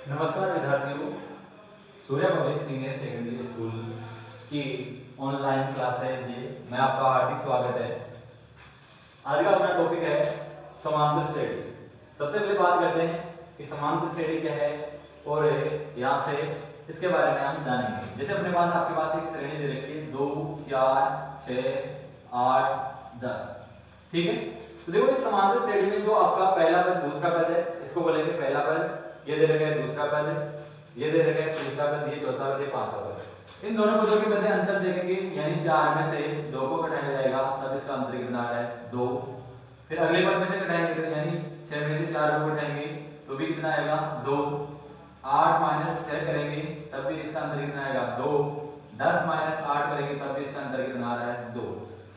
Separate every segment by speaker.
Speaker 1: नमस्कार विद्यार्थियों, सूर्य public senior secondary school की ऑनलाइन क्लास है ये। मैं आपका हार्दिक स्वागत है। आज का अपना टॉपिक है समांतर श्रेणी। सबसे पहले बात करते हैं कि समांतर श्रेणी क्या है और यहाँ से इसके बारे में हम जानेंगे। जैसे अपने पास आपके पास एक श्रेणी दे रखी है 2, 4, 6, 8, 10, ठीक है। तो देखो इस समांतर श्रेणी में जो आपका पहला पद दूसरा पद है इसको बोलेंगे पहला पद, ये दे रखा है दूसरा पद, ये दे रखा है तीसरा पद, ये चौथा पद, ये पांचवा पद। इन दोनों पदों के मध्य अंतर देखेंगे, यानी 4 में से 2 को घटाया जाएगा तब इसका अंतर कितना आ रहा है 2। फिर अगले पद में से घटाएंगे तो यानी 6 में से 4 को घटाएंगे तो भी कितना आएगा 2। 8 माइनस 6 करेंगे तब भी इसका अंतर कितना आएगा 2। 10 माइनस 8 करेंगे तब भी इसका अंतर कितना आ रहा है 2।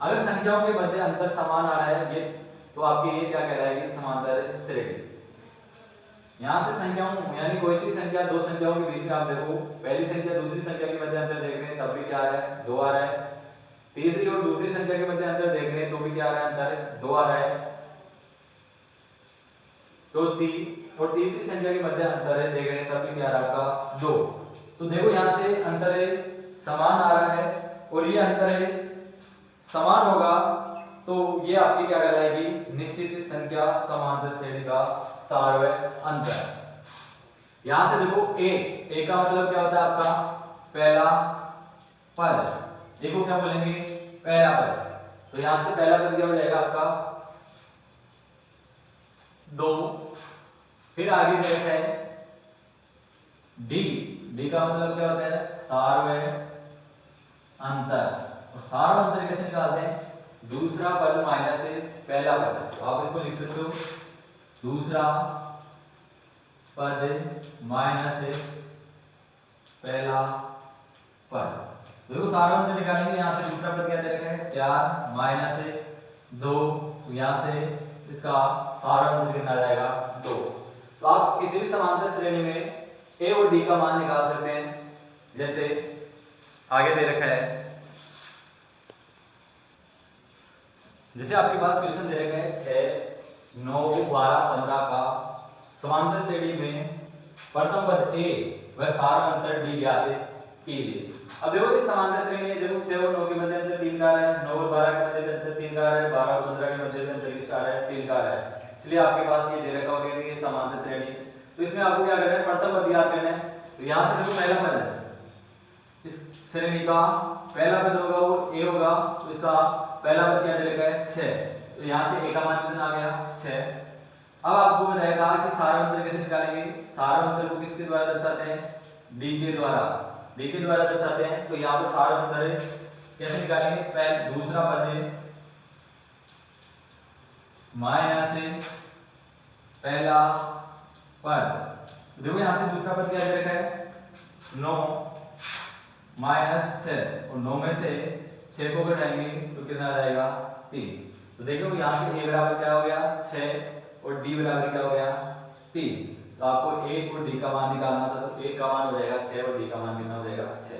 Speaker 1: अगर संख्याओं के मध्य अंतर समान आ रहा है ये तो आपकी ये क्या कहलाएगी समांतर श्रेणी। यहाँ से संख्याओं यानी कोई सी संख्या दो संख्याओं के बीच में आप देखो, पहली संख्या दूसरी संख्या के मध्य अंतर देख रहे हैं तब भी क्या आ रहा है 2 आ रहा है। तीसरी और दूसरी संख्या के मध्य अंतर देख रहे हैं तो भी क्या आ रहा है अंतर 2 आ रहा है। चौथी और तीसरी संख्या के मध्य अंतर है देख रहे हैं तब भी क्या आ रहा है 2। तो देखो यहाँ से अंतर समान आ रहा है और ये अंतर समान होगा तो ये आपकी क्या कहलाएगी निश्चित संख्या समांतर श्रेणी का सार्वत्रिक अंतर। यहां से देखो ए का मतलब क्या होता है आपका पहला पद, ए को क्या बोलेंगे पहला पद। तो यहां से पहला पद क्या हो जाएगा आपका 2। फिर आगे देखते हैं डी का मतलब क्या होता है सार्वत्रिक अंतर। और सार्वत्रिक अंतर कैसे निकालते हैं, दूसरा पद माइनस पहला पद। तो आप इसको लिख सकते हो दूसरा पद माइनस पहला पद। देखो सार्वत्रिक निकालेंगे, यहाँ से दूसरा पद क्या दे रखा है 4 माइनस 2, तो यहाँ से इसका सार्वत्रिक कितना जाएगा 2। तो आप किसी भी समांतर श्रेणी में ए और डी का मान निकाल सकते हैं। जैसे आगे दे रखा है, जैसे आपके पास क्वेश्चन दे रखा है 6, 9, 12, 15 का समांतर श्रेणी में प्रथम पद ए व सारा अंतर डी ज्ञात कीजिए। अब देखो इस समांतर श्रेणी में देखो 6 और 9 के मध्य अंतर 3 का आ रहा है, 9 और 12 के मध्य अंतर 3 का आ रहा है, 12 और 15 के मध्य अंतर किसका आ रहा है 3 का आ रहा है। इसलिए आपके पास ये दे रखा होगा कि ये समांतर श्रेणी। तो इसमें आपको क्या करना है प्रथम पद ज्ञात करना है। तो यहाँ से देखो पहला पद है इस श्रेणी का पहला पद होगा वो ए होगा, तो इसका पहला पद क्या दे रखा है 6। तो यहाँ से ए का मान कितना आ गया 6। अब आपको बताएगा कि सार्वत्रिक कैसे निकालेंगे। सार्वत्रिक को किसके द्वारा दर्शाते हैं डी के द्वारा, डी के द्वारा दर्शाते हैं। तो यहाँ पे सार्वत्रिक कैसे निकालेंगे, पहले दूसरा पद माइनस पहला पद। देखो यहाँ से दूसरा पद क्या दे रखा है 9 माइनस 6, और 9 में से 6 को घटाएंगे तो कितना आ जाएगा 3। तो देखो यहाँ से a बराबर क्या हो गया 6 और d बराबर क्या हो गया 3। तो आपको a और d का मान निकालना था, तो a का मान हो जाएगा 6 और d का मान कितना हो जाएगा 6।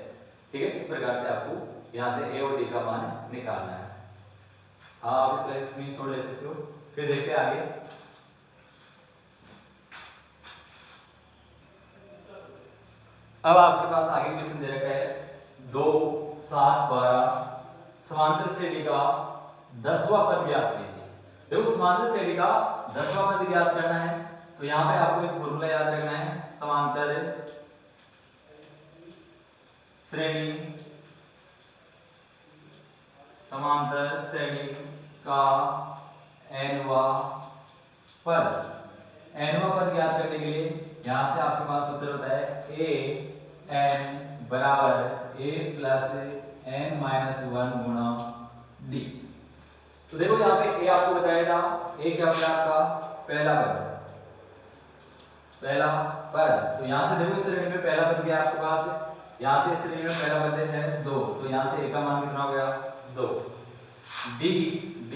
Speaker 1: ठीक है, इस प्रकार से आपको यहाँ से a और d का मान निकालना है। हाँ, आप इसका स्क्रीनशॉट ले सकते हो। फिर देखते हैं आगे। अब आपके पास आगे क्वेश्चन दे रखा है 2, 7, 12 समांतर श्रेणी का 10वां पद ज्ञात कीजिए। देखो समांतर श्रेणी का 10वां पद ज्ञात करना है तो यहाँ पे आपको एक फॉर्मूला याद रखना है, समांतर श्रेणी का nवां पद। nवां पद ज्ञात करने के लिए यहाँ से आपके पास सूत्र होता है a n बराबर a प्लस n माइनस 1 गुणा d। तो देखो यहाँ पे a आपको बताया था, a क्या होगा आपका पहला पद। तो यहाँ से देखो इस श्रेणी में पहला पद क्या है आपके पास, यहाँ से इस श्रेणी में पहला पद है 2, तो यहाँ से a का मान कितना हो गया 2। d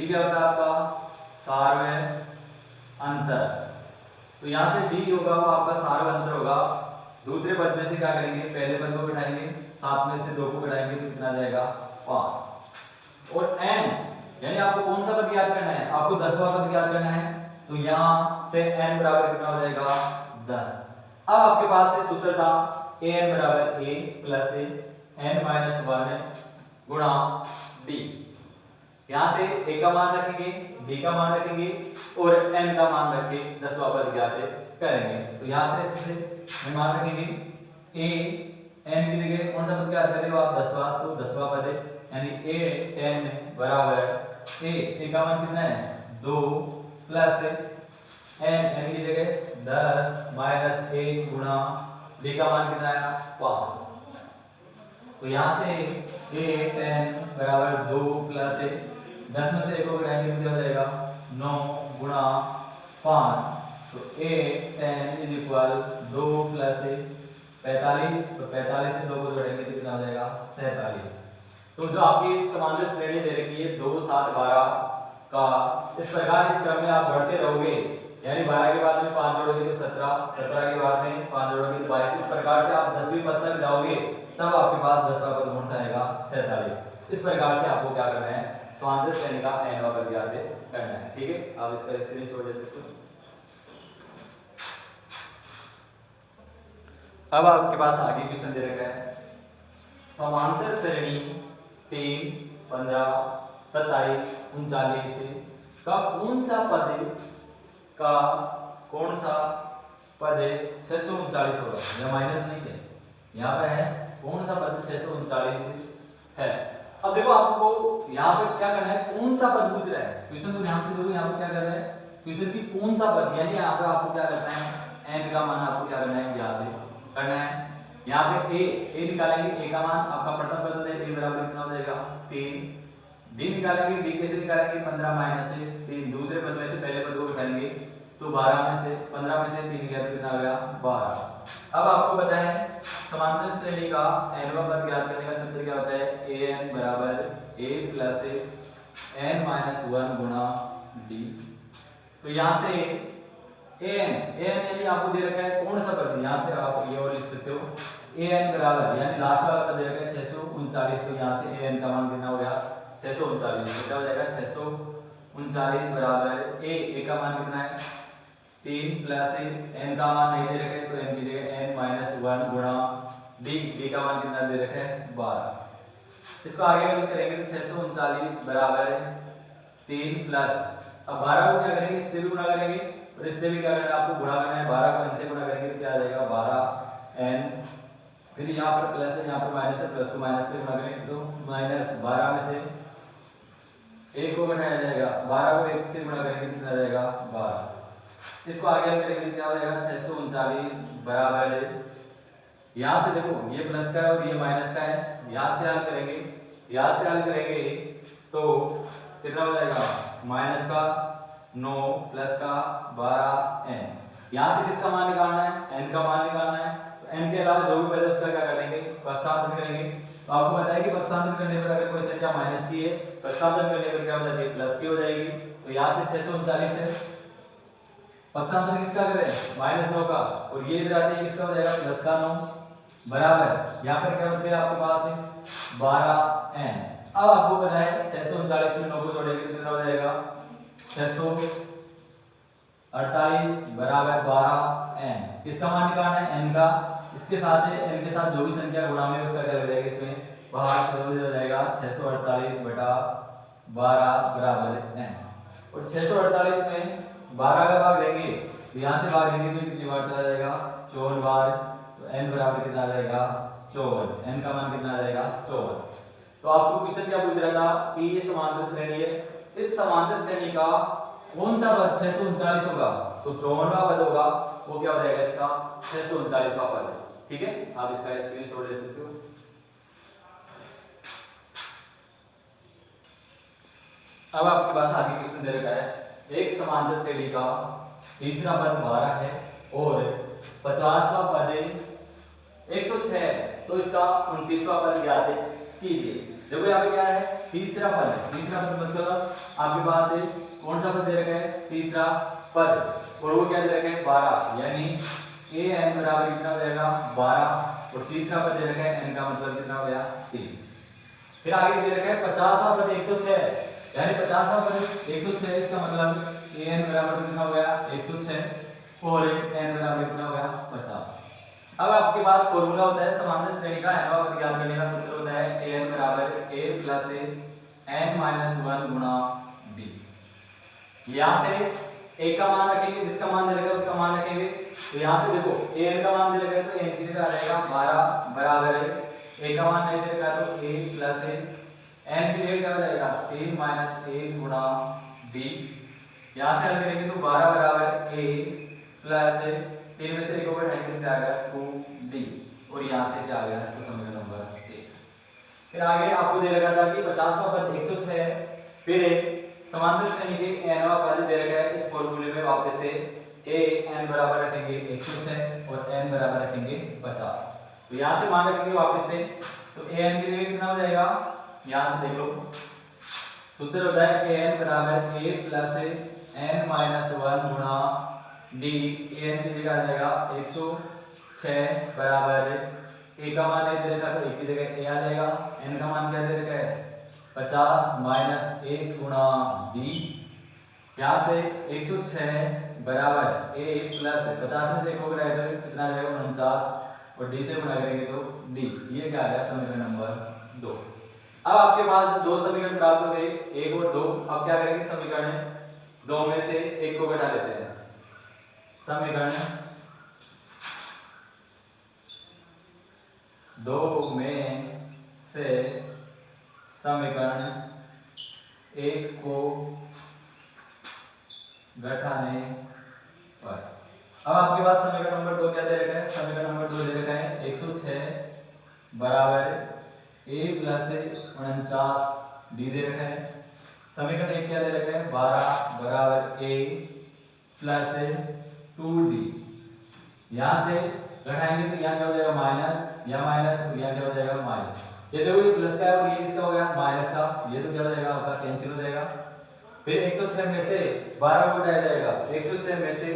Speaker 1: क्या होता है आपका सार्वत्रिक अंतर। तो यहाँ से d होगा वो आपका सार्वत्रिक अंतर होगा। दूसरे पद में से क्या करेंगे पहले पद को घटाएंगे, 7 में से 2 को घटाएंगे तो कितना जाएगा 5। और n यानी आपको कौन सा पद ज्ञात करना है, आपको 10वां पद ज्ञात करना है। तो यहाँ से n बराबर कितना हो जाएगा 10। अब आपके पास से सूत्र था an बराबर a प्लस n माइनस 1 गुणा d। यहाँ से a का मान रखेंगे, d का मान रखेंगे और n का मान रख के 10वां पद ज्ञात करेंगे। तो यहाँ से हम मान रखेंगे a n की जगह कौन सा पद ज्ञात करेंगे आप 10वां, तो 10वां पद है यानी a 10 बराबर a का मान कितना है 2 प्लस n की जगह 10 माइनस 1 गुणा d का मान कितना है 5। तो यहाँ से a 10 बराबर 2 प्लस 10 में से 1 को घटाएंगे तो क्या हो जाएगा 9 गुणा 5। तो a 10 इज इक्वल 2 प्लस 45, तो 45 से 2 को जोड़ेंगे तो कितना हो जाएगा 47। तो जो आपकी समांतर श्रेणी दे रखी है 2 7 12 का, इस प्रकार इस क्रम में आप बढ़ते रहोगे, यानी 12 के बाद में 5 जोड़ोगे तो 17, 17 के बाद में 5 जोड़ोगे तो 22। इस प्रकार से आप 10वीं पद तक जाओगे तब आपके पास 10वां पद कौन सा आएगा 47। इस प्रकार से आपको क्या करना है समांतर श्रेणी का nवां पद ज्ञात करना है। ठीक है, आप इसका स्क्रीनशॉट ले सकते हो। अब आपके पास आगे क्वेश्चन दे रखा है समांतर श्रेणी 3 15 27 39 का कौन सा पद 639 होगा, या माइनस नहीं है, यहाँ पर है कौन सा पद 639 है। अब देखो आपको यहाँ पे क्या करना है, कौन सा पद पूछ रहा है, क्वेश्चन को ध्यान से देखो। यहाँ पे क्या कर रहा है क्वेश्चन की कौन सा पद, यानी यहाँ पे आपको क्या करना है n का मान आपको क्या करना है याद करना है। यहाँ पे a निकालेंगे, a का मान आपका प्रथम पद होता है a बराबर कितना हो जाएगा 3। d निकालेंगे, d कैसे निकालेंगे 15 माइनस 3, दूसरे पद में से पहले पद को उठाएंगे तो 12 में से 15 में से 3 गया तो कितना हो गया 12। अब आपको पता है समांतर श्रेणी का nवां पद ज्ञात करने का सूत्र क्या होता है an बराबर a प्लस n माइनस 1 गुणा d। तो यहाँ से an यानी आपको दे रखा है कौन सा पद, यहाँ से आप ये और लिख सकते हो an बराबर यानी लास्ट वाला पद दे रखा है 639। तो यहाँ से an का मान कितना हो गया 639, क्या हो जाएगा 639 बराबर a का मान कितना है 3 प्लस n का मान नहीं दे रखे तो n की जगह n माइनस 1 गुणा d का मान कितना दे रखे 12। इसको आगे हम करेंगे तो 639 बराबर 3 प्लस, अब 12 को क्या करेंगे इससे भी गुणा करेंगे और इससे भी क्या करना है आपको गुणा करना है, 12 को n से गुणा करेंगे तो क्या आ जाएगा 12n, फिर यहाँ पर प्लस है यहाँ पर माइनस है, प्लस को माइनस से गुणा करेंगे तो माइनस 12 में से 1 को घटाया जाएगा, 12 को 1 से गुणा करेंगे तो कितना आ जाएगा 12। इसको आगे हल करेंगे क्या हो जाएगा 639 बराबर, यहाँ से देखो ये प्लस का है और ये माइनस का है, यहाँ से हल करेंगे तो कितना हो जाएगा माइनस का 9 प्लस का 12n। यहाँ से किसका मान निकालना है n का मान निकालना है, तो n के अलावा जो भी पहले उसका क्या करेंगे पक्षांतर करेंगे। तो आपको पता है कि पक्षांतर करने पर अगर कोई संख्या माइनस की है पक्षांतर करने पर क्या हो जाती है प्लस की हो जाएगी। तो यहाँ से 639 है, पक्षांतर किसका करें -9 का, और ये इधर आते हैं किसका हो जाएगा प्लस का 9 बराबर, यहाँ पर क्या बच गया आपके पास 12n। अब आपको पता है 639 में 9 को जोड़ेंगे तो कितना हो जाएगा 648 बराबर 12n। किसका मान निकालना है n का, इसके साथ है n के साथ जो भी संख्या गुणा में उसका क्या हो जाएगा इसमें बाहर हो जाएगा 648 बटा 12 बराबर n। और 648 में 12 का भाग देंगे तो यहाँ से भाग देंगे तो कितनी बार चला जाएगा 54 बार, तो n बराबर कितना आ जाएगा 54, n का मान कितना आ जाएगा 54। तो आपको क्वेश्चन क्या पूछ रहा था कि ये समांतर श्रेणी है, इस समांतर श्रेणी का कौन सा पद 639 होगा, तो 54वां पद होगा, वो क्या हो जाएगा इसका 639वां पद। ठीक है, आप इसका स्क्रीनशॉट ले सकते हो। अब आपके पास आगे क्वेश्चन दे रखा है एक समांतर श्रेणी का तीसरा पद 12 है और 50वां पद 106 है, तो इसका 29वां पद ज्ञात कीजिए। देखो यहाँ पे क्या है तीसरा पद है, तीसरा पद मतलब आपके पास है कौन सा पद दे रखा है तीसरा पद, और वो क्या दे रखा है 12, यानी an बराबर कितना हो जाएगा 12, और तीसरा पद दे रखा है n का मतलब कितना हो गया 3। फिर आगे दे रखा है 50वां पद 106, यानी 50वां पद 106, इसका मतलब an बराबर कितना हो गया 106 और n बराबर कितना हो गया 50। अब आपके पास फॉर्मूला होता है समांतर श्रेणी का nवां पद ज्ञात करने का। सूत्र होता है an बराबर a प्लस n माइनस 1 गुणा b। यहाँ से a का मान रखेंगे, जिसका मान दे रखा है उसका मान रखेंगे। तो यहाँ से देखो an का मान दे रखा है तो n की जगह आ जाएगा 12 बराबर a का मान नहीं दे रखा तो a प्लस n की जगह क्या हो जाएगा 3 माइनस 1 गुणा b। यहाँ से हल करेंगे तो 12 बराबर a प्लस 3 में से 1 को घटाएंगे क्या आ गया 2d। और यहाँ से क्या आ गया इसका समीकरण नंबर 1। फिर आगे आपको दे रखा था कि 50वां पद 106 है। फिर समांतर श्रेणी के nवां पद दे रखा है। इस फॉर्मूले में वापस से a n बराबर रखेंगे 106 और n बराबर रखेंगे 50। तो यहाँ से मान रखेंगे वापस से तो a n की जगह कितना हो जाएगा, यहाँ से देख लो सूत्र होता है a n बराबर a प्लस n माइनस 1 गुणा d। a n की जगह आ जाएगा 106 बराबर a का मान नहीं दे रखा तो 1 की जगह a आ जाएगा। n का मान क्या दे रखा है 50 माइनस 1 गुणा d। यहाँ से 106 बराबर a प्लस 50 में से 1 को घटाए तो कितना आ जाएगा 49 और d से गुणा करेंगे तो d। ये क्या आ गया समीकरण नंबर 2। अब आपके पास दो समीकरण प्राप्त हो गए 1 और 2। अब क्या करेंगे समीकरण 2 में से 1 को घटा लेते हैं। समीकरण 2 में से समीकरण 1 को घटाने पर अब आपके पास समीकरण नंबर 2 क्या दे रखा है, समीकरण नंबर 2 दे रखा है 106 बराबर a प्लस 49 d दे रखा है। समीकरण 1 क्या दे रखा है 12 बराबर a प्लस 2d। यहाँ से घटाएंगे तो यहाँ क्या हो जाएगा माइनस, या माइनस तो यहाँ क्या हो जाएगा माइनस। ये देखो ये प्लस का है और ये किसका हो गया माइनस का, ये तो क्या हो जाएगा आपका कैंसिल हो जाएगा। फिर 106 में से 12 को घटाया जाएगा। 106 में से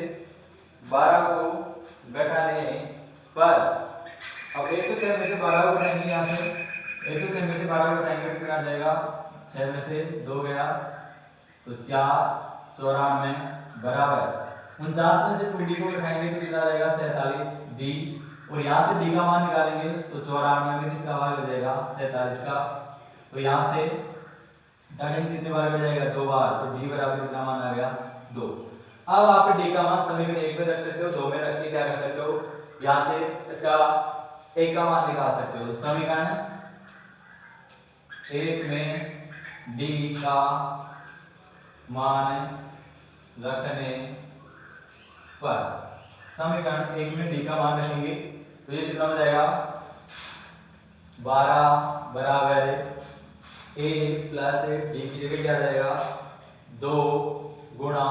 Speaker 1: 12 को घटाने पर अब 106 में से 12 को घटाएंगे, यहाँ से 106 में से 12 को घटाएंगे कितना आ जाएगा 6 में से 2 गया तो 4 94 बराबर 49 में से 2d को घटाएंगे तो कितना आ जाएगा 47d। और यहाँ से d का मान निकालेंगे तो 94 में किसका भाग हो जाएगा 47 का। तो यहाँ से घटाएंगे कितने बार हो जाएगा 2 बार तो d बराबर कितना मान आ गया 2। अब आप d का मान समीकरण 1 में रख सकते हो, 2 में रख के क्या कर सकते हो यहाँ से इसका 1 का मान निकाल सकते हो। समीकरण 1 में d का मान रखने पर समीकरण 1 में d का मान रखेंगे तो ये कितना हो जाएगा 12 बराबर a प्लस d की जगह क्या आ जाएगा 2 गुणा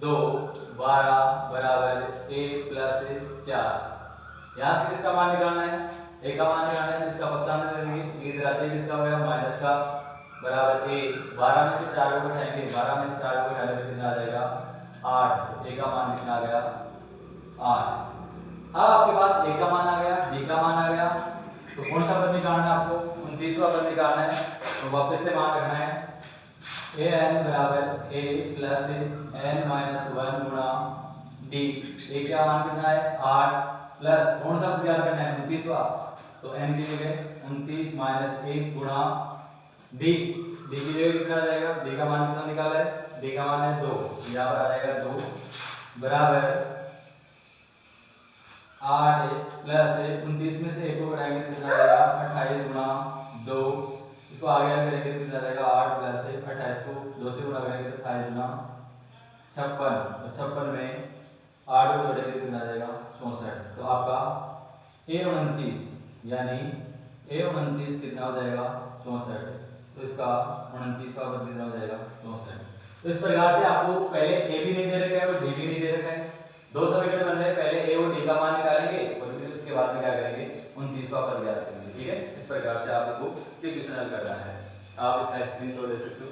Speaker 1: 2 12 बराबर a प्लस 4। यहाँ से किसका मान निकालना है a का मान निकालना है, जिसका पक्ष सामने लेंगे इधर आते ही किसका हो गया माइनस का बराबर a। 12 में से 4 को घटाएंगे, 12 में से 4 को घटाने पर कितना आ जाएगा 8। a का मान कितना आ गया 8। अब आपके पास a का मान आ गया, d का मान आ गया तो कौन सा पद निकालना है आपको 29वां पद निकालना है। तो वापस से मान रखना है an बराबर a प्लस n माइनस 1 गुणा d। a का मान कितना है 8 प्लस कौन सा पद ज्ञात करना है 29वां तो n की जगह 29 माइनस 1 गुणा d। d की जगह कितना आ जाएगा d का मान कितना निकाला है d का मान है 2, यहाँ पर आ जाएगा 2 बराबर 8 प्लस 29 में से 1 को घटाएंगे तो कितना आ जाएगा 28 गुणा 2। इसको आगे करेंगे तो कितना आ जाएगा 8 प्लस 28 को 2 से गुणा करेंगे तो 28 गुणा 56 और 56 में 8 को जोड़ेंगे तो कितना आ जाएगा 64। तो आपका a29 यानी a29 कितना हो जाएगा 64। तो इसका 29वां पद कितना हो जाएगा 64। तो इस प्रकार से आपको पहले a भी नहीं दे रखा है और d भी नहीं दे रखा है, दो समीकरण बन रहे हैं। पहले a और d का मान निकालेंगे और फिर उसके बाद में क्या करेंगे 29वां पद ज्ञात करेंगे। ठीक है, इस प्रकार से आपको क्वेश्चन हल करना है। आप इसका स्क्रीनशॉट ले सकते हो।